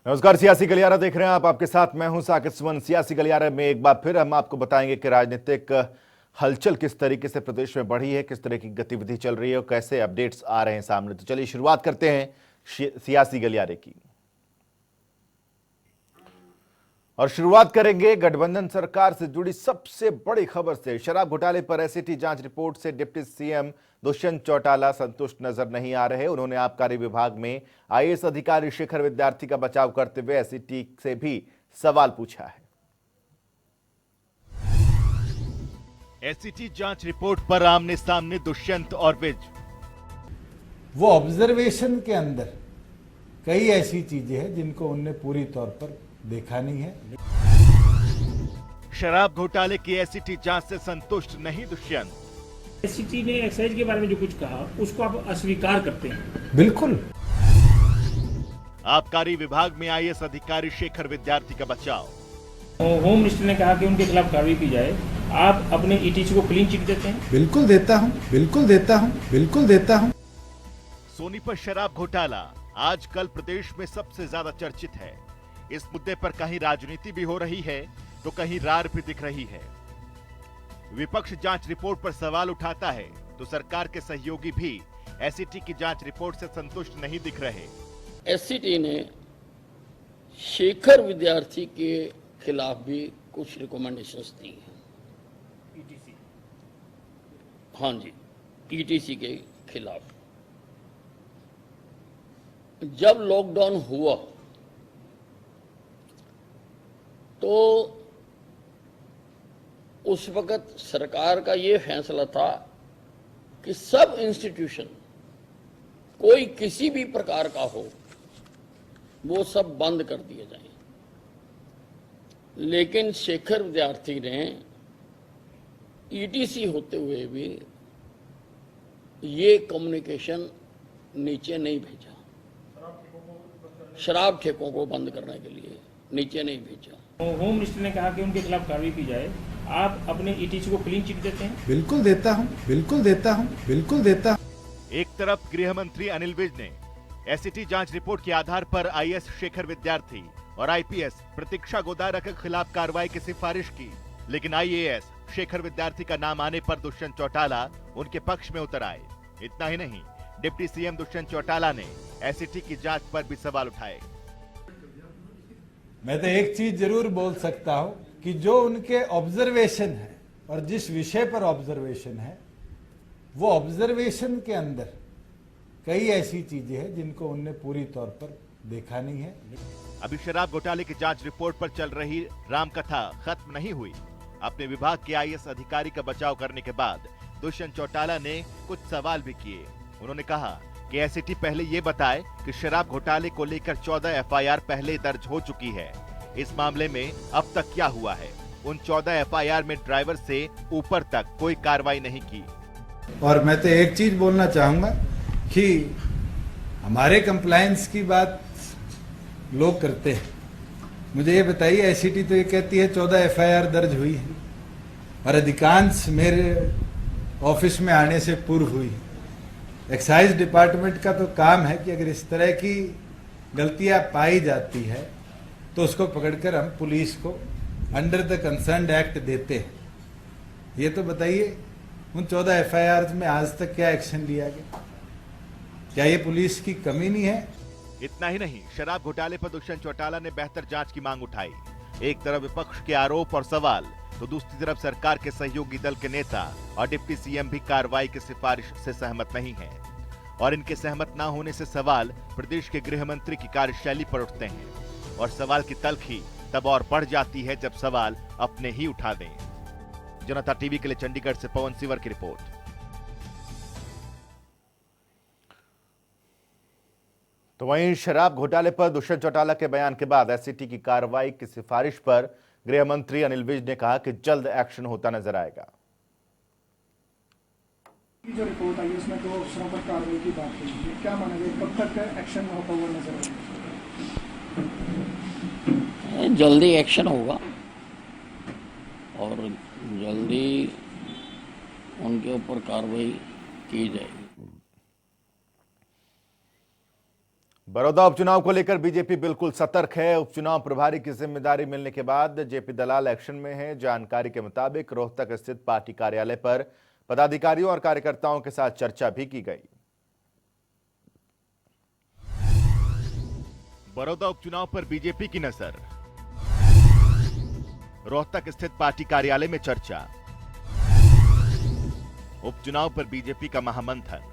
नमस्कार, सियासी गलियारा देख रहे हैं आप। आपके साथ मैं हूं साकिब सुमन। सियासी गलियारा में एक बार फिर हम आपको बताएंगे कि राजनीतिक हलचल किस तरीके से प्रदेश में बढ़ी है, किस तरह की गतिविधि चल रही है और कैसे अपडेट्स आ रहे हैं सामने। तो चलिए शुरुआत करते हैं सियासी गलियारे की और शुरुआत करेंगे गठबंधन सरकार से जुड़ी सबसे बड़ी खबर से। शराब घोटाले पर एसआईटी जांच रिपोर्ट से डिप्टी सीएम दुष्यंत चौटाला संतुष्ट नजर नहीं आ रहे। उन्होंने आबकारी विभाग में आईएएस अधिकारी शेखर विद्यार्थी का बचाव करते हुए एसआईटी से भी सवाल पूछा है। एसआईटी जांच रिपोर्ट पर आमने सामने दुष्यंत और विज। वो ऑब्जर्वेशन के अंदर कई ऐसी चीजें हैं जिनको उनने पूरी तौर पर देखा नहीं है। शराब घोटाले की एसआईटी जांच से संतुष्ट नहीं दुष्यंत। एसआईटी ने एक्साइज के बारे में जो कुछ कहा उसको आप अस्वीकार करते हैं? बिल्कुल। आबकारी विभाग में आईएएस अधिकारी शेखर विद्यार्थी का बचाव। होम मिनिस्टर ने कहा कि उनके खिलाफ कार्रवाई की जाए। आप अपने ईटीसी को क्लीन चिट देते हैं? बिल्कुल देता हूं, बिल्कुल देता हूं, बिल्कुल देता हूं। सोनीपत शराब घोटाला आजकल प्रदेश में सबसे ज्यादा चर्चित है। इस मुद्दे पर कहीं राजनीति भी हो रही है तो कहीं रार भी दिख रही है। विपक्ष जांच रिपोर्ट पर सवाल उठाता है तो सरकार के सहयोगी भी एसआईटी की जांच रिपोर्ट से संतुष्ट नहीं दिख रहे। एसआईटी ने शेखर विद्यार्थी के खिलाफ भी कुछ रिकमेंडेशंस दी हैं। ईटीसी? हाँ जी, ईटीसी के खिलाफ। जब लॉकडाउन हुआ तो उस वक्त सरकार का ये फैसला था कि सब इंस्टीट्यूशन कोई किसी भी प्रकार का हो वो सब बंद कर दिए जाएं। लेकिन शेखर विद्यार्थी ने ईटीसी होते हुए भी ये कम्युनिकेशन नीचे नहीं भेजा। शराब ठेकों को बंद करने के लिए नीचे नहीं भेजा। होम मिनिस्टर ने कहा कि उनके खिलाफ कार्रवाई की जाए। आप अपने ईटीसी को क्लीन चिट देते हैं? बिल्कुल देता हूं, बिल्कुल देता हूं, बिल्कुल देता हूं। एक तरफ गृह मंत्री अनिल विज ने एसआईटी जांच रिपोर्ट के आधार पर आईएएस शेखर विद्यार्थी और आईपीएस प्रतीक्षा गोदारा के खिलाफ कार्रवाई की सिफारिश की, लेकिन आईएएस शेखर विद्यार्थी का नाम आने पर दुष्यंत चौटाला उनके पक्ष में उतर आए। इतना ही नहीं, डिप्टी सीएम दुष्यंत चौटाला ने एसआईटी की जांच पर भी सवाल उठाए। मैं तो एक चीज जरूर बोल सकता हूं कि जो उनके ऑब्जर्वेशन है और जिस विषय पर ऑब्जर्वेशन है वो ऑब्जर्वेशन के अंदर कई ऐसी चीजें हैं जिनको उनने पूरी तौर पर देखा नहीं है। अभी शराब घोटाले की जांच रिपोर्ट पर चल रही रामकथा खत्म नहीं हुई। अपने विभाग के आईएएस अधिकारी का बचाव करने के बाद दुष्यंत चौटाला ने कुछ सवाल भी किए। उन्होंने कहा कि एसआईटी पहले ये बताए कि शराब घोटाले को लेकर 14 एफआईआर पहले दर्ज हो चुकी है। इस मामले में अब तक क्या हुआ है? उन 14 एफआईआर में ड्राइवर से ऊपर तक कोई कार्रवाई नहीं की। और मैं तो एक चीज बोलना चाहूंगा कि हमारे कंप्लायंस की बात लोग करते हैं। मुझे ये बताइए, एसआईटी तो ये कहती है 14 एफआईआर दर्ज हुई है और अधिकांश मेरे ऑफिस में आने से पूर्व हुई है। एक्साइज डिपार्टमेंट का तो काम है कि अगर इस तरह की गलतियां पाई जाती है तो उसको पकड़कर हम पुलिस को अंडर द कंसर्न्ड एक्ट देते हैं। ये तो बताइए, उन 14 एफआईआर में आज तक क्या एक्शन लिया गया? क्या ये पुलिस की कमी नहीं है? इतना ही नहीं, शराब घोटाले पर दुष्यंत चौटाला ने बेहतर जांच की मांग उठाई। एक तरफ विपक्ष के आरोप और सवाल तो दूसरी तरफ सरकार के सहयोगी दल के नेता और डिप्टी सीएम भी कार्रवाई की सिफारिश से सहमत नहीं हैं। और इनके सहमत न होने से सवाल प्रदेश के गृह मंत्री की कार्यशैली पर उठते हैं और सवाल की तलखी तब और बढ़ जाती है जब सवाल अपने ही उठा दें। जनता टीवी के लिए चंडीगढ़ से पवन सिवर की रिपोर्ट। तो वहीं शराब घोटाले पर दुष्यंत चौटाला के बयान के बाद एसआईटी की कार्रवाई की सिफारिश पर गृह मंत्री अनिल विज ने कहा कि जल्द एक्शन होता नजर आएगा। जो रिपोर्ट आई उसमें तो अफसरों पर कार्रवाई की बात हुई है, क्या मानेंगे कब तक एक्शन होता हुआ नजर आएगा? जल्दी एक्शन होगा और जल्दी उनके ऊपर कार्रवाई की जाएगी। बड़ौदा उपचुनाव को लेकर बीजेपी बिल्कुल सतर्क है। उपचुनाव प्रभारी की जिम्मेदारी मिलने के बाद जेपी दलाल एक्शन में है। जानकारी के मुताबिक रोहतक स्थित पार्टी कार्यालय पर पदाधिकारियों और कार्यकर्ताओं के साथ चर्चा भी की गई। बड़ौदा उपचुनाव पर बीजेपी की नजर, रोहतक स्थित पार्टी कार्यालय में चर्चा, उपचुनाव पर बीजेपी का महामंथन।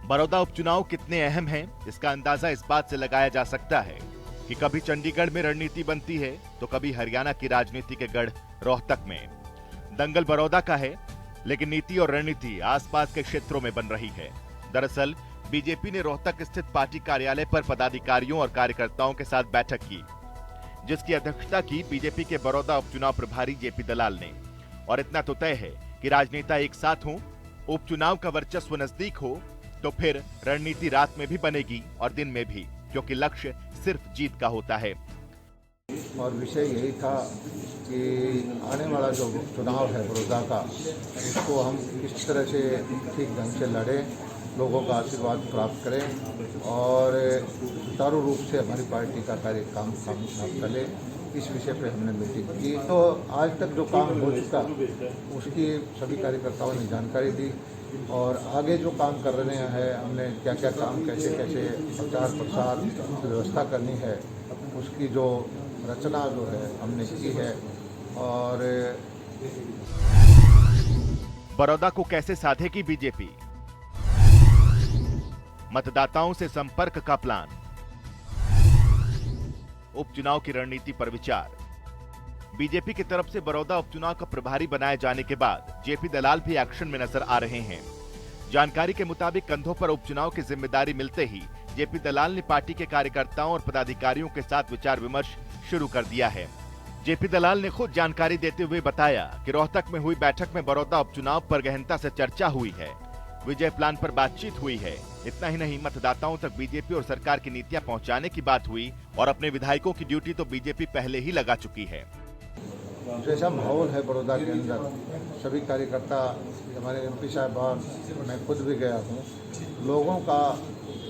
बड़ौदा उपचुनाव कितने अहम हैं, इसका अंदाजा इस बात से लगाया जा सकता है कि कभी चंडीगढ़ में रणनीति बनती है तो कभी हरियाणा की राजनीति के गढ़ रोहतक में। दंगल बड़ौदा का है, लेकिन नीति और रणनीति आसपास के क्षेत्रों में बन रही है। दरअसल बीजेपी ने रोहतक स्थित पार्टी कार्यालय पर पदाधिकारियों और कार्यकर्ताओं के साथ बैठक की, जिसकी अध्यक्षता की बीजेपी के बड़ौदा उपचुनाव प्रभारी जेपी दलाल ने। और इतना तो तय है कि राजनेता एक साथ हों, उपचुनाव का वर्चस्व नजदीक हो तो फिर रणनीति रात में भी बनेगी और दिन में भी, क्योंकि लक्ष्य सिर्फ जीत का होता है। और विषय यही था कि आने वाला जो चुनाव है बड़ौदा का, उसको हम किस तरह से ठीक ढंग से लड़ें, लोगों का आशीर्वाद प्राप्त करें और सुचारू रूप से हमारी पार्टी का काम चले। इस विषय पे हमने मीटिंग की। तो आज तक जो काम हो चुका उसकी सभी कार्यकर्ताओं ने जानकारी दी और आगे जो काम कर रहे हैं, हमने क्या क्या काम कैसे कैसे प्रचार प्रसार व्यवस्था करनी है, उसकी जो रचना जो है हमने की है। और बड़ौदा को कैसे साधेगी बीजेपी, मतदाताओं से संपर्क का प्लान, उपचुनाव की रणनीति पर विचार। बीजेपी की तरफ से बड़ौदा उपचुनाव का प्रभारी बनाए जाने के बाद जेपी दलाल भी एक्शन में नजर आ रहे हैं। जानकारी के मुताबिक कंधों पर उपचुनाव की जिम्मेदारी मिलते ही जेपी दलाल ने पार्टी के कार्यकर्ताओं और पदाधिकारियों के साथ विचार विमर्श शुरू कर दिया है। जेपी दलाल ने खुद जानकारी देते हुए बताया कि रोहतक में हुई बैठक में बड़ौदा उपचुनाव पर गहनता से चर्चा हुई है, विजय प्लान पर बातचीत हुई है। इतना ही नहीं, मतदाताओं तक बीजेपी और सरकार की नीतियां पहुंचाने की बात हुई और अपने विधायकों की ड्यूटी तो बीजेपी पहले ही लगा चुकी है। जैसा माहौल है बड़ौदा के अंदर, सभी कार्यकर्ता, हमारे एमपी साहबान, मैं खुद भी गया हूँ, लोगों का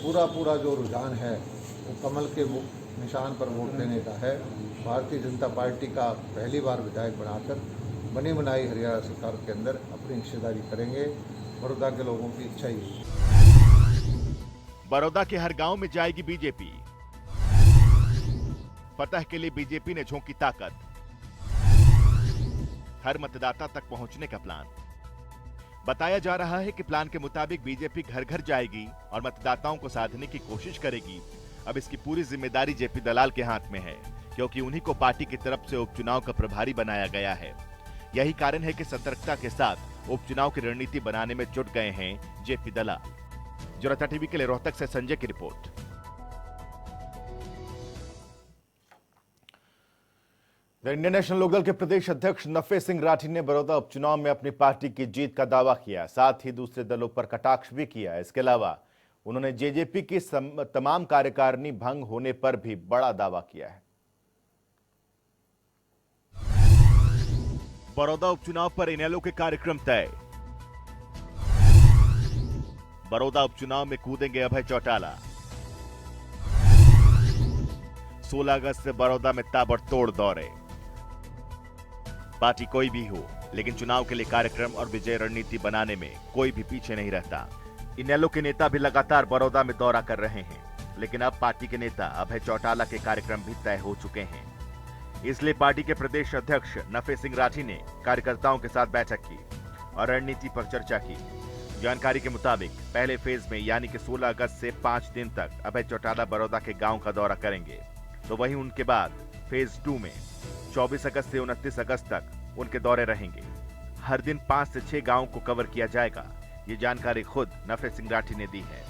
पूरा जो रुझान है वो कमल के निशान पर वोट देने का है। भारतीय जनता पार्टी का पहली बार विधायक बनाकर बनी बनाई हरियाणा सरकार के अंदर अपनी हिस्सेदारी करेंगे। बड़ौदा के लोगों की इच्छा ही है। बड़ौदा के हर गांव में जाएगी बीजेपी, फतह के लिए बीजेपी ने झोंकी ताकत, हर मतदाता तक पहुंचने का प्लान। बताया जा रहा है कि प्लान के मुताबिक बीजेपी घर घर जाएगी और मतदाताओं को साधने की कोशिश करेगी। अब इसकी पूरी जिम्मेदारी जेपी दलाल के हाथ में है, क्योंकि उन्हीं को पार्टी की तरफ से उपचुनाव का प्रभारी बनाया गया है। यही कारण है कि सतर्कता के साथ उपचुनाव की रणनीति बनाने में जुट गए हैं जेपी दलाल। जनता टीवी के लिए रोहतक से संजय की रिपोर्ट। इंडियन नेशनल लोकदल के प्रदेश अध्यक्ष नफे सिंह राठी ने बड़ौदा उपचुनाव में अपनी पार्टी की जीत का दावा किया, साथ ही दूसरे दलों पर कटाक्ष भी किया। इसके अलावा उन्होंने जेजेपी की तमाम कार्यकारिणी भंग होने पर भी बड़ा दावा किया है। बड़ौदा उपचुनाव पर इनेलो के कार्यक्रम तय, बड़ौदा उपचुनाव में कूदेंगे अभय चौटाला। 16 अगस्त से बड़ौदा में ताबड़तोड़ दौरे। पार्टी कोई भी हो, लेकिन चुनाव के लिए कार्यक्रम और विजय रणनीति बनाने में कोई भी पीछे नहीं रहता। इनेलो के नेता भी लगातार बड़ौदा में दौरा कर रहे हैं, लेकिन अब पार्टी के नेता अभय चौटाला के कार्यक्रम भी तय हो चुके हैं। इसलिए पार्टी के प्रदेश अध्यक्ष नफे सिंह राठी ने कार्यकर्ताओं के साथ बैठक की और रणनीति पर चर्चा की। जानकारी के मुताबिक पहले फेज में यानी कि 16 अगस्त से 5 दिन तक अभय चौटाला बड़ौदा के गांव का दौरा करेंगे, तो वहीं उनके बाद फेज 2 में 24 अगस्त से 29 अगस्त तक उनके दौरे रहेंगे। हर दिन 5 से 6 गांवों को कवर किया जाएगा। ये जानकारी खुद नफे सिंह राठी ने दी है।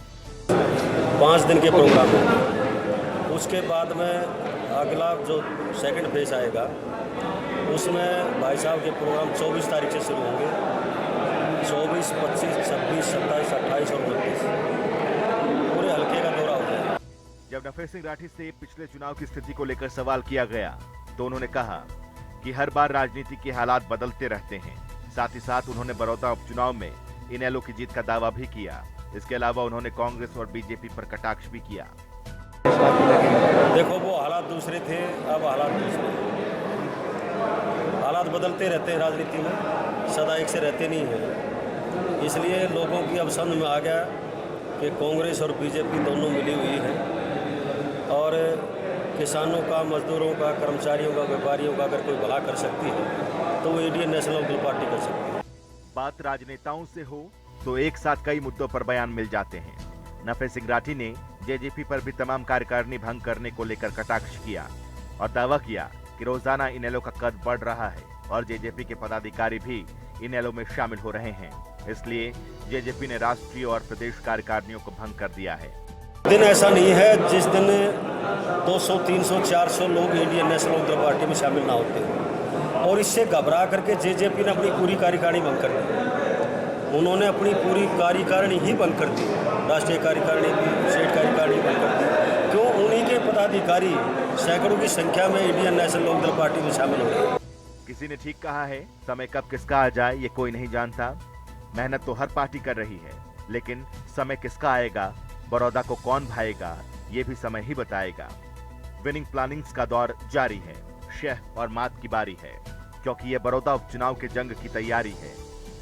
5 दिन के प्रोग्राम है। उसके बाद में अगला जो सेकंड फेज आएगा उसमें भाई साहब के प्रोग्राम 24 तारीख से शुरू होंगे। 24, 25, 26, 27, 28 और 29 पूरे हल्के का दौरा हो जाएगा। जब नफे सिंह राठी से पिछले चुनाव की स्थिति को लेकर सवाल किया गया तो उन्होंने कहा कि हर बार राजनीति के हालात बदलते रहते हैं। साथ ही साथ उन्होंने बड़ौदा उपचुनाव में इनेलो की जीत का दावा भी किया। इसके अलावा उन्होंने कांग्रेस और बीजेपी पर कटाक्ष भी किया। देखो, वो हालात दूसरे थे, अब हालात दूसरे हैं। हालात बदलते रहते हैं, राजनीति में सदा एक से रहते नहीं हैं। इसलिए लोगों की अब समझ में आ गया कि कांग्रेस और बीजेपी दोनों मिली हुई है और किसानों का, मजदूरों का, कर्मचारियों का, व्यापारियों का अगर कोई भला कर सकती है तो वो इंडियन नेशनल लोकदल पार्टी कर सकती है। बात राजनेताओं से हो तो एक साथ कई मुद्दों पर बयान मिल जाते हैं। नफे सिंह राठी ने जेजेपी पर भी तमाम कार्यकारिणी भंग करने को लेकर कटाक्ष किया और दावा किया कि रोजाना इनेलो का कद बढ़ रहा है और जेजेपी के पदाधिकारी भी इनेलो में शामिल हो रहे हैं। इसलिए जेजेपी ने राष्ट्रीय और प्रदेश कार्यकारिणियों को भंग कर दिया है। दिन ऐसा नहीं है जिस दिन 200, 300, 400 लोग इंडियन नेशनल लोकदल पार्टी में शामिल ना होते हैं और इससे घबरा करके जेजेपी ने अपनी पूरी कार्यकारिणी भंग कर दी। उन्होंने अपनी पूरी कार्यकारिणी ही बंद कर दी, राष्ट्रीय कार्यकारिणी भी, स्टेट कार्यकारिणी बंद कर दी। क्यों? उन्हीं के पदाधिकारी सैकड़ों की संख्या में इंडियन नेशनल लोकदल पार्टी में शामिल हो रहे हैं। किसी ने ठीक कहा है, समय कब किसका आ जाए ये कोई नहीं जानता। मेहनत तो हर पार्टी कर रही है, लेकिन समय किसका आएगा, बड़ौदा को कौन भाएगा, ये भी समय ही बताएगा। विनिंग प्लानिंग्स का दौर जारी है। शह और मात की बारी है, क्योंकि ये बड़ौदा उपचुनाव के जंग की तैयारी है।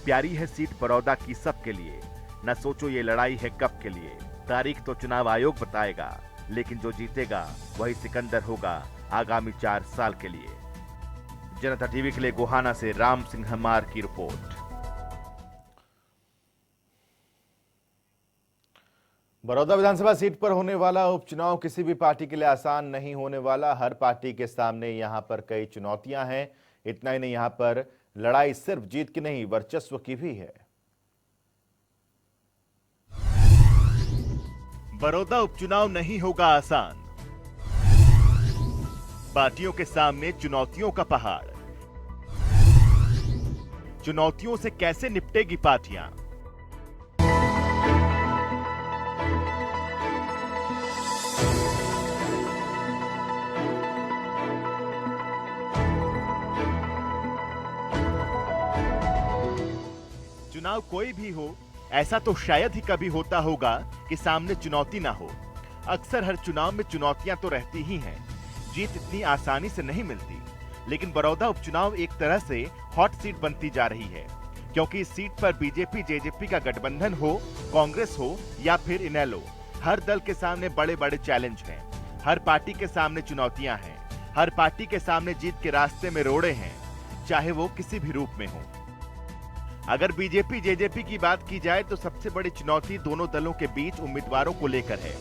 प्यारी है सीट बड़ौदा की सबके लिए, न सोचो ये लड़ाई है कब के लिए। तारीख तो चुनाव आयोग बताएगा, लेकिन जो जीतेगा वही सिकंदर होगा आगामी 4 साल के लिए। जनता टीवी के लिए गोहाना से राम सिंह हमार की रिपोर्ट। बड़ौदा विधानसभा सीट पर होने वाला उपचुनाव किसी भी पार्टी के लिए आसान नहीं होने वाला। हर पार्टी के सामने यहां पर कई चुनौतियां हैं। इतना ही नहीं, यहां पर लड़ाई सिर्फ जीत की नहीं, वर्चस्व की भी है। बड़ौदा उपचुनाव नहीं होगा आसान। पार्टियों के सामने चुनौतियों का पहाड़। चुनौतियों से कैसे निपटेगी पार्टियां? चुनाव कोई भी हो, ऐसा तो शायद ही कभी होता होगा कि सामने चुनौती ना हो। अक्सर हर चुनाव में चुनौतियां तो रहती ही हैं। जीत इतनी आसानी से नहीं मिलती, लेकिन बड़ौदा उपचुनाव एक तरह से हॉट सीट बनती जा रही है, क्योंकि इस सीट पर बीजेपी जेजेपी का गठबंधन हो, कांग्रेस हो या फिर इनेलो, हर दल के सामने बड़े बड़े चैलेंज हैं। हर पार्टी के सामने चुनौतियां हैं। हर पार्टी के सामने जीत के रास्ते में रोड़े हैं, चाहे वो किसी भी रूप में हो। अगर बीजेपी जेजेपी की बात की जाए तो सबसे बड़ी चुनौती दोनों दलों के बीच उम्मीदवारों को लेकर है।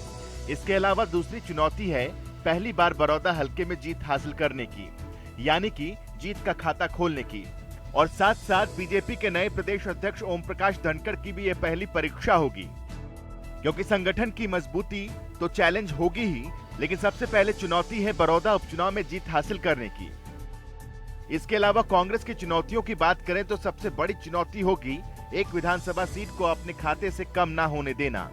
इसके अलावा दूसरी चुनौती है पहली बार बड़ौदा हलके में जीत हासिल करने की, यानी कि जीत का खाता खोलने की। और साथ साथ बीजेपी के नए प्रदेश अध्यक्ष ओम प्रकाश धनखड़ की भी यह पहली परीक्षा होगी, क्योंकि संगठन की मजबूती तो चैलेंज होगी ही, लेकिन सबसे पहले चुनौती है बड़ौदा उपचुनाव में जीत हासिल करने की। इसके अलावा कांग्रेस की चुनौतियों की बात करें तो सबसे बड़ी चुनौती होगी एक विधानसभा सीट को अपने खाते से कम ना होने देना,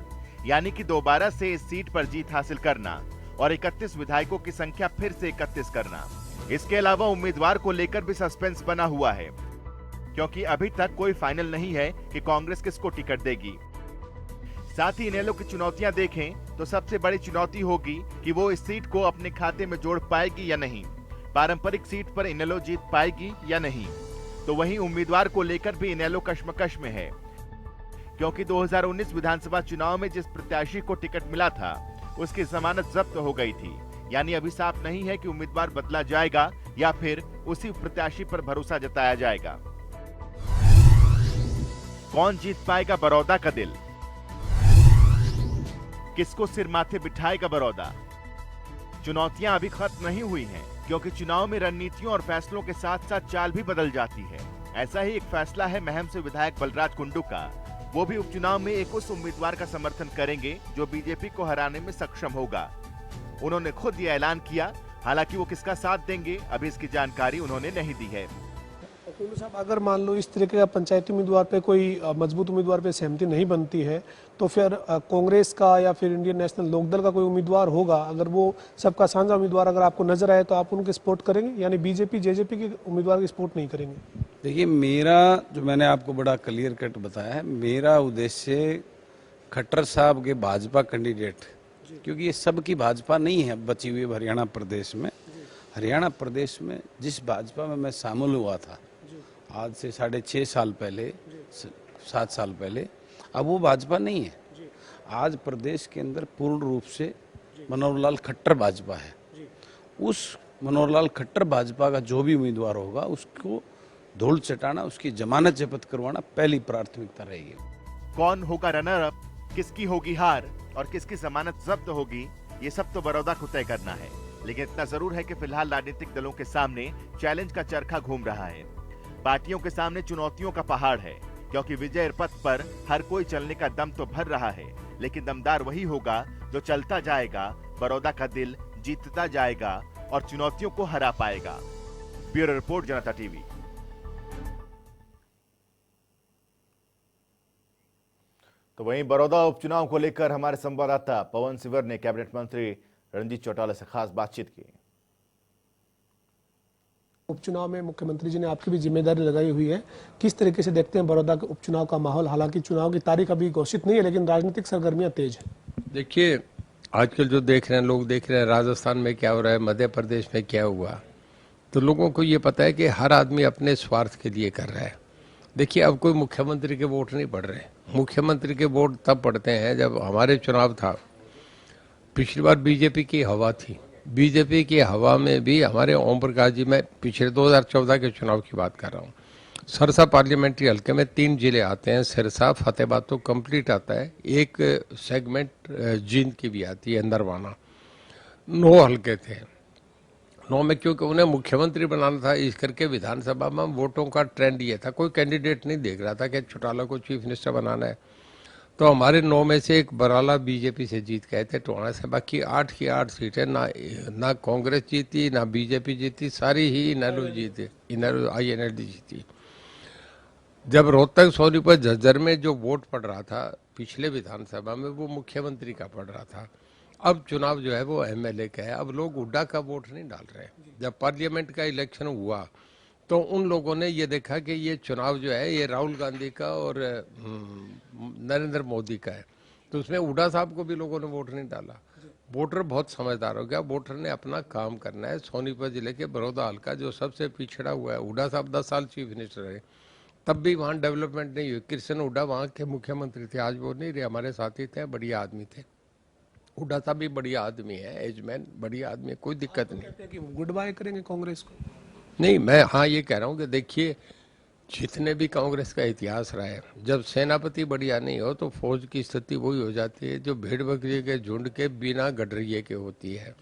यानी कि दोबारा से इस सीट पर जीत हासिल करना और 31 विधायकों की संख्या फिर से 31 करना। इसके अलावा उम्मीदवार को लेकर भी सस्पेंस बना हुआ है, क्योंकि अभी तक कोई फाइनल नहीं है कि कांग्रेस किसको टिकट देगी। साथ ही इनेलो की चुनौतियां देखें तो सबसे बड़ी चुनौती होगी कि वो इस सीट को अपने खाते में जोड़ पाएगी या नहीं। पारंपरिक सीट पर इनेलो जीत पाएगी या नहीं। तो वहीं उम्मीदवार को लेकर भी इनेलो कश्मकश में है, क्योंकि 2019 विधानसभा चुनाव में जिस प्रत्याशी को टिकट मिला था उसकी जमानत जब्त हो गई थी, यानी अभी साफ नहीं है कि उम्मीदवार बदला जाएगा या फिर उसी प्रत्याशी पर भरोसा जताया जाएगा। कौन जीत पाएगा बड़ौदा का दिल? किसको सिर माथे बिठाएगा बड़ौदा? चुनौतियां अभी खत्म नहीं हुई हैं, क्योंकि चुनाव में रणनीतियों और फैसलों के साथ साथ चाल भी बदल जाती है। ऐसा ही एक फैसला है महम से विधायक बलराज कुंडू का। वो भी उपचुनाव में एक उस उम्मीदवार का समर्थन करेंगे जो बीजेपी को हराने में सक्षम होगा। उन्होंने खुद ये ऐलान किया, हालांकि वो किसका साथ देंगे अभी इसकी जानकारी उन्होंने नहीं दी है। कुंडू साहब, अगर मान लो इस तरीके का पंचायती उम्मीदवार पे कोई मजबूत उम्मीदवार पे सहमति नहीं बनती है, तो फिर कांग्रेस का या फिर इंडियन नेशनल लोकदल का कोई उम्मीदवार होगा, अगर वो सबका साझा उम्मीदवार अगर आपको नजर आए तो आप उनके सपोर्ट करेंगे, यानी बीजेपी जेजेपी के उम्मीदवार की सपोर्ट नहीं करेंगे? देखिए, मेरा जो मैंने आपको बड़ा क्लियर कट बताया है, मेरा उद्देश्य खट्टर साहब के भाजपा कैंडिडेट, क्योंकि ये सबकी भाजपा नहीं है बची हुई हरियाणा प्रदेश में। हरियाणा प्रदेश में जिस भाजपा में मैं शामिल हुआ था आज से 6.5 साल पहले, 7 साल पहले, अब वो भाजपा नहीं है। आज प्रदेश के अंदर पूर्ण रूप से मनोहर लाल खट्टर भाजपा है। उस मनोहर लाल खट्टर भाजपा का जो भी उम्मीदवार होगा उसको धूल चटाना, उसकी जमानत जब्त करवाना पहली प्राथमिकता रहेगी। कौन होगा रनर अप, किसकी होगी हार और किसकी जमानत जब्त होगी, ये सब तो बड़ौदा को तय करना है। लेकिन इतना जरूर है कि फिलहाल राजनीतिक दलों के सामने चैलेंज का चरखा घूम रहा है। पार्टियों के सामने चुनौतियों का पहाड़ है, क्योंकि विजय पथ पर हर कोई चलने का दम तो भर रहा है, लेकिन दमदार वही होगा जो चलता जाएगा, बड़ौदा का दिल जीतता जाएगा और चुनौतियों को हरा पाएगा। ब्यूरो रिपोर्ट, जनता टीवी। तो वहीं बड़ौदा उपचुनाव को लेकर हमारे संवाददाता पवन सिवर ने कैबिनेट मंत्री रणजीत चौटाला से खास बातचीत की। उपचुनाव में मुख्यमंत्री जी ने आपकी भी जिम्मेदारी लगाई हुई है, किस तरीके से देखते हैं बड़ौदा के उपचुनाव का माहौल? हालांकि चुनाव की तारीख अभी घोषित नहीं है, लेकिन राजनीतिक सरगर्मियां तेज है। देखिए, आजकल जो देख रहे हैं लोग, देख रहे हैं राजस्थान में क्या हो रहा है, मध्य प्रदेश में क्या हुआ, तो लोगों को ये पता है कि हर आदमी अपने स्वार्थ के लिए कर रहा है। देखिए, अब कोई मुख्यमंत्री के वोट नहीं पड़ रहे। मुख्यमंत्री के वोट तब पड़ते हैं जब हमारे चुनाव था, पिछली बार बीजेपी की हवा थी। बीजेपी की हवा में भी हमारे ओम प्रकाश जी, मैं पिछले 2014 के चुनाव की बात कर रहा हूँ, सिरसा पार्लियामेंट्री हल्के में 3 जिले आते हैं, सिरसा फतेहाबाद तो कंप्लीट आता है, एक सेगमेंट जींद की भी आती है, नरवाना। 9 हल्के थे। 9 में क्योंकि उन्हें मुख्यमंत्री बनाना था, इस करके विधानसभा में वोटों का ट्रेंड ये था, कोई कैंडिडेट नहीं देख रहा था कि चौटाला को चीफ मिनिस्टर बनाना है। तो हमारे 9 में से एक बराला बीजेपी से जीत गए थे, टोहाना से। बाकी 8 की 8 सीटें ना कांग्रेस जीती, ना बीजेपी जीती, सारी ही इनेलो जीती, INLD जीती। जब रोहतक, सोनीपत, झज्जर में जो वोट पड़ रहा था पिछले विधानसभा में, वो मुख्यमंत्री का पड़ रहा था। अब चुनाव जो है वो MLA का है। अब लोग हुड्डा का वोट नहीं डाल रहे। जब पार्लियामेंट का इलेक्शन हुआ तो उन लोगों ने ये देखा कि ये चुनाव जो है ये राहुल गांधी का और नरेंद्र मोदी का है, तो उसमें हुड्डा साहब को भी लोगों ने वोट नहीं डाला। वोटर बहुत समझदार हो गया। वोटर ने अपना काम करना है। सोनीपत जिले के बड़ौदा हल्का जो सबसे पिछड़ा हुआ है, हुड्डा साहब 10 साल चीफ मिनिस्टर रहे, तब भी वहाँ डेवलपमेंट नहीं हुई। कृष्ण हुड्डा वहाँ के मुख्यमंत्री थे, आज वो नहीं रहे, हमारे साथी थे, बढ़िया आदमी थे। हुड्डा साहब भी बढ़िया आदमी है, एजमैन बढ़िया आदमी है, कोई दिक्कत नहीं। गुड बाय करेंगे कांग्रेस को? नहीं, मैं हाँ ये कह रहा हूँ कि देखिए, जितने भी कांग्रेस का इतिहास रहा है, जब सेनापति बढ़िया नहीं हो तो फौज की स्थिति वही हो जाती है जो भेड़ बकरी के झुंड के बिना गडरिए के होती है।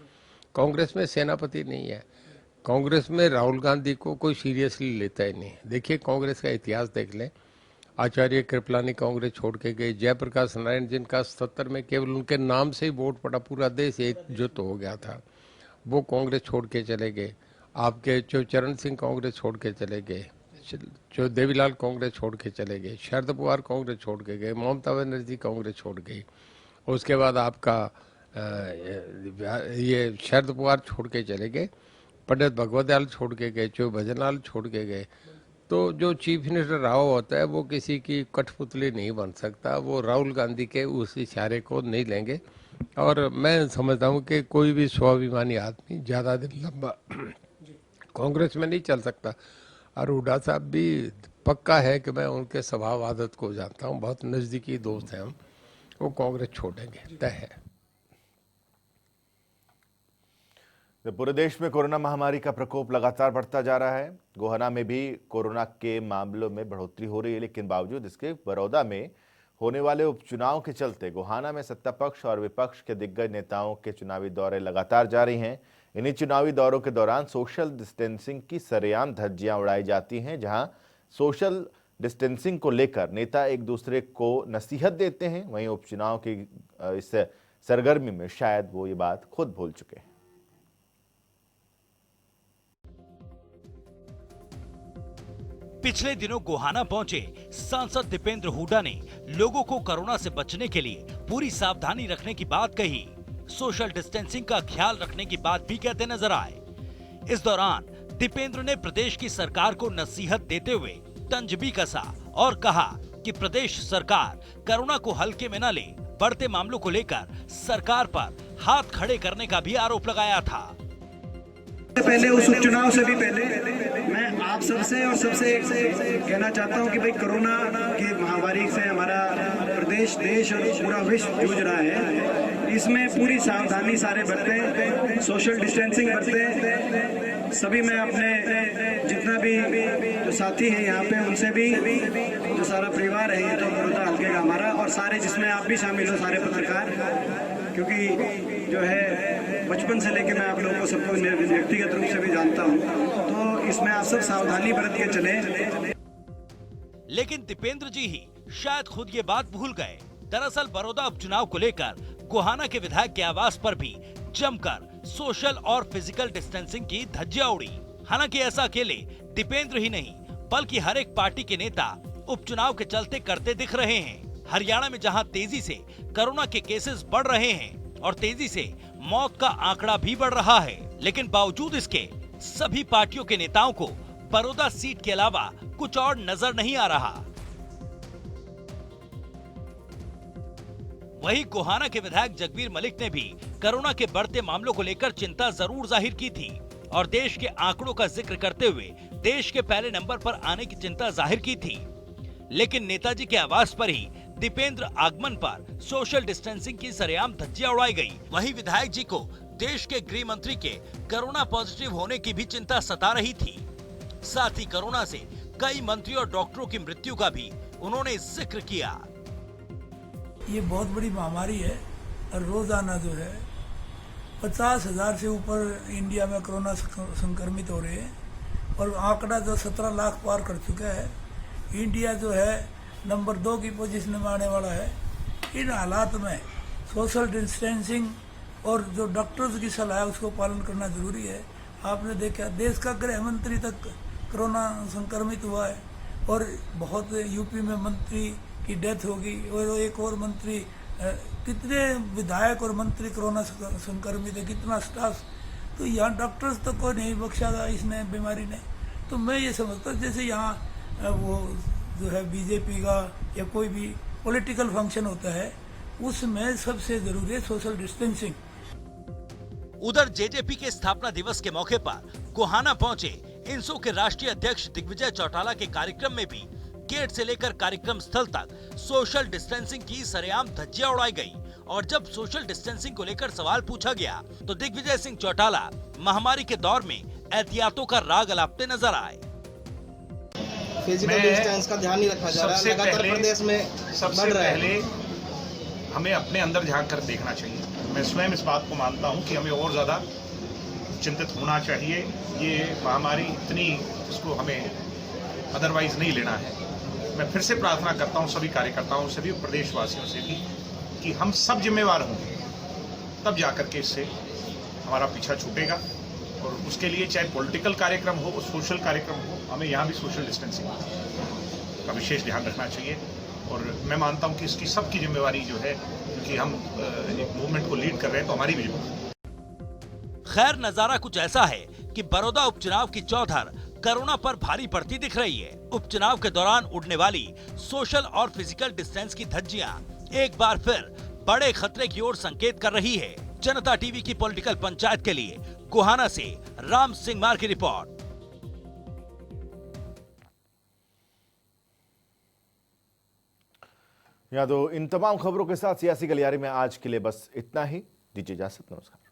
कांग्रेस में सेनापति नहीं है। कांग्रेस में राहुल गांधी को कोई सीरियसली लेता ही नहीं। देखिए, कांग्रेस का इतिहास देख लें। आचार्य कृपलानी कांग्रेस छोड़ के गए, जयप्रकाश नारायण जिनका 77 में केवल उनके नाम से ही वोट पड़ा, पूरा देश एकजुट हो गया था, वो कांग्रेस छोड़ के चले गए। आपके जो चरण सिंह कांग्रेस छोड़ के चले गए, जो देवीलाल कांग्रेस छोड़ के चले गए, शरद पवार कांग्रेस छोड़ के गए, ममता बनर्जी कांग्रेस छोड़ गई। उसके बाद आपका ये शरद पवार छोड़ के चले गए, पंडित भगवत दयाल छोड़ के गए, जो भजनलाल छोड़ के गए। तो जो चीफ मिनिस्टर रहा होता है वो किसी की कठपुतली नहीं बन सकता, वो राहुल गांधी के उस इशारे को नहीं लेंगे। और मैं समझता हूँ कि कोई भी स्वाभिमानी आदमी ज़्यादा दिन लंबा कांग्रेस में नहीं चल सकता। और हुड्डा साहब भी पक्का है कि मैं उनके स्वभाव आदत को जानता हूँ, बहुत नज़दीकी दोस्त हैं हम, वो कांग्रेस छोड़ेंगे, तय है। तो पूरे देश में कोरोना महामारी का प्रकोप लगातार बढ़ता जा रहा है। गोहाना में भी कोरोना के मामलों में बढ़ोतरी हो रही है, लेकिन बावजूद इसके बड़ौदा में होने वाले उपचुनाव के चलते गोहाना में सत्ता पक्ष और विपक्ष के दिग्गज नेताओं के चुनावी दौरे लगातार जारी हैं। इन्हीं चुनावी दौरों के दौरान सोशल डिस्टेंसिंग की सरेआम धज्जियां उड़ाई जाती हैं, जहां सोशल डिस्टेंसिंग को लेकर नेता एक दूसरे को नसीहत देते हैं। वहीं उपचुनाव की इस सरगर्मी में शायद वो ये बात खुद भूल चुके हैं। पिछले दिनों गोहाना पहुंचे सांसद दीपेंद्र हुड्डा ने लोगों को कोरोना से बचने के लिए पूरी सावधानी रखने की बात कही। सोशल डिस्टेंसिंग का ख्याल रखने की बात भी कहते नजर आए। इस दौरान दीपेंद्र ने प्रदेश की सरकार को नसीहत देते हुए तंज भी कसा और कहा कि प्रदेश सरकार कोरोना को हल्के में न ले बढ़ते मामलों को लेकर सरकार पर हाथ खड़े करने का भी आरोप लगाया था। पहले उस उपचुनाव से भी पहले मैं आप सबसे और सबसे कहना चाहता हूं कि भाई कोरोना की महामारी से हमारा प्रदेश, देश और पूरा विश्व जूझ रहा है। इसमें पूरी सावधानी सारे बरतें, सोशल डिस्टेंसिंग बरतें। सभी मैं अपने जितना भी जो साथी हैं यहाँ पे उनसे भी, जो सारा परिवार है ये तो बड़ौदा हल्के का हमारा, और सारे जिसमें आप भी शामिल हो, सारे पत्रकार, क्योंकि जो है बचपन से लेके मैं आप लोगों को सबको व्यक्तिगत रूप से भी जानता हूँ, तो इसमें आप सब सावधानी बरत के चले। लेकिन दीपेंद्र जी ही शायद खुद ये बात भूल गए। दरअसल बड़ौदा उपचुनाव को लेकर गोहाना के विधायक के आवास पर भी जमकर सोशल और फिजिकल डिस्टेंसिंग की धज्जियां उड़ी। हालांकि ऐसा अकेले दीपेंद्र ही नहीं बल्कि हर एक पार्टी के नेता उपचुनाव के चलते करते दिख रहे हैं। हरियाणा में जहां तेजी से कोरोना के केसेस बढ़ रहे हैं और तेजी से मौत का आंकड़ा भी बढ़ रहा है, लेकिन बावजूद इसके सभी पार्टियों के नेताओं को बड़ौदा सीट के अलावा कुछ और नजर नहीं आ रहा। वहीं गोहाना के विधायक जगबीर मलिक ने भी कोरोना के बढ़ते मामलों को लेकर चिंता जरूर जाहिर की थी और देश के आंकड़ों का जिक्र करते हुए देश के पहले नंबर पर आने की चिंता जाहिर की थी। लेकिन नेताजी के आवास पर ही दीपेंद्र आगमन पर सोशल डिस्टेंसिंग की सरेआम धज्जियां उड़ाई गई। वहीं विधायक जी को देश के गृह मंत्री के कोरोना पॉजिटिव होने की भी चिंता सता रही थी। साथ ही कोरोना से कई मंत्री और डॉक्टरों की मृत्यु का भी उन्होंने जिक्र किया। ये बहुत बड़ी महामारी है और रोजाना जो है 50,000 से ऊपर इंडिया में कोरोना संक्रमित हो रहे हैं और आंकड़ा जो 17 लाख पार कर चुका है। इंडिया जो है नंबर 2 की पोजीशन में आने वाला है। इन हालात में सोशल डिस्टेंसिंग और जो डॉक्टर्स की सलाह है उसको पालन करना जरूरी है। आपने देखा देश का गृह मंत्री तक कोरोना संक्रमित हुआ है और बहुत यूपी में मंत्री की डेथ होगी और एक और मंत्री, कितने विधायक और मंत्री कोरोना संक्रमित है, कितना स्टाफ। तो यहाँ डॉक्टर्स तो कोई नहीं बख्शा था इसने बीमारी ने। तो मैं ये समझता हूँ जैसे यहाँ वो जो है बीजेपी का या कोई भी पॉलिटिकल फंक्शन होता है उसमें सबसे जरूरी है सोशल डिस्टेंसिंग। उधर जेजेपी के स्थापना दिवस के मौके पर गोहाना पहुंचे इंसो के राष्ट्रीय अध्यक्ष दिग्विजय चौटाला के कार्यक्रम में भी गेट से लेकर कार्यक्रम स्थल तक सोशल डिस्टेंसिंग की सरेआम धज्जियां उड़ाई गई। और जब सोशल डिस्टेंसिंग को लेकर सवाल पूछा गया तो दिग्विजय सिंह चौटाला महामारी के दौर में एहतियातों का राग अलापते नजर आए। फिजिकल डिस्टेंस का ध्यान नहीं रखा जा रहा है, लगातार प्रदेश में सबसे पहले हमें अपने अंदर झांक कर देखना चाहिए। मैं स्वयं इस बात को मानता हूं कि हमें और ज़्यादा चिंतित होना चाहिए। ये महामारी इतनी, इसको हमें अदरवाइज नहीं लेना है। मैं फिर से प्रार्थना करता हूं सभी कार्यकर्ताओं से भी, प्रदेशवासियों से भी, कि हम सब जिम्मेवार होंगे, तब जाकर के इससे हमारा पीछा छूटेगा। और उसके लिए चाहे पॉलिटिकल कार्यक्रम हो, सोशल कार्यक्रम हो, हमें यहाँ भी सोशल डिस्टेंसिंग का विशेष ध्यान रखना चाहिए। और मैं मानता हूँ कि इसकी सबकी जिम्मेवारी जो है, क्योंकि हम एक मूवमेंट को लीड कर रहे हैं, तो हमारी भी जिम्मेवारी। खैर नजारा कुछ ऐसा है कि बड़ौदा उपचुनाव की चौधर कोरोना पर भारी पड़ती दिख रही है। उपचुनाव के दौरान उड़ने वाली सोशल और फिजिकल डिस्टेंस की धज्जियां एक बार फिर बड़े खतरे की ओर संकेत कर रही है। जनता टीवी की पॉलिटिकल पंचायत के लिए गोहाना से राम सिंह मार की रिपोर्ट। इन तमाम खबरों के साथ सियासी गलियारे में आज के लिए बस इतना ही। दीजिए इजाजत, नमस्कार।